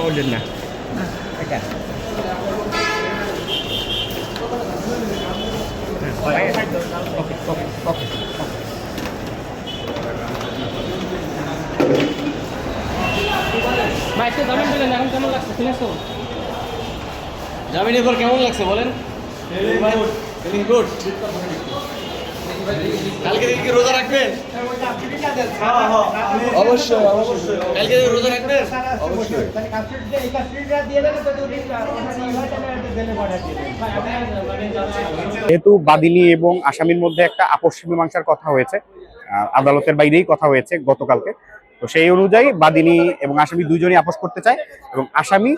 বললেন না এটা ওকে ওকে ওকে ভাই একটু জামিন দিলেন এখন কেমন লাগছে ফিনিশ তো জামিনের পর কেমন লাগছে বলেন? গুড। কালকে কি রোজা রাখবেন? অবশ্যই অবশ্যই কালকে রোজা রাখবেন? অবশ্যই। যেহেতু বাদীনি এবং আসামির মধ্যে একটা আপোষ মীমাংসার কথা হয়েছে, আদালতের বাইরেই কথা হয়েছে গতকালকে, তো সেই অনুযায়ী বাদীনি এবং আসামি দুইজনই আপোষ করতে চায় এবং আসামি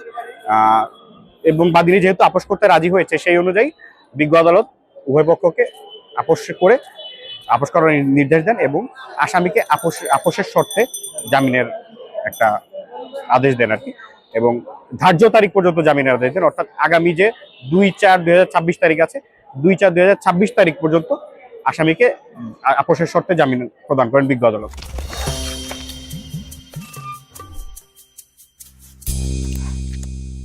এবং বাদীনি যেহেতু আপোষ করতে রাজি হয়েছে সেই অনুযায়ী বিজ্ঞ আদালত উভয় পক্ষকে আপোষ করার নির্দেশ দেন এবং আসামিকে আপোষের শর্তে জামিনের একটা আদেশ দেন আর কি, এবং ধার্য তারিখ পর্যন্ত জামিনের আদেশ দেন, অর্থাৎ আগামী যে 2/4/2026 তারিখ আছে 2/4/2026 তারিখ পর্যন্ত আসামিকে আপোষের শর্তে জামিন প্রদান করেন বিজ্ঞ আদালত।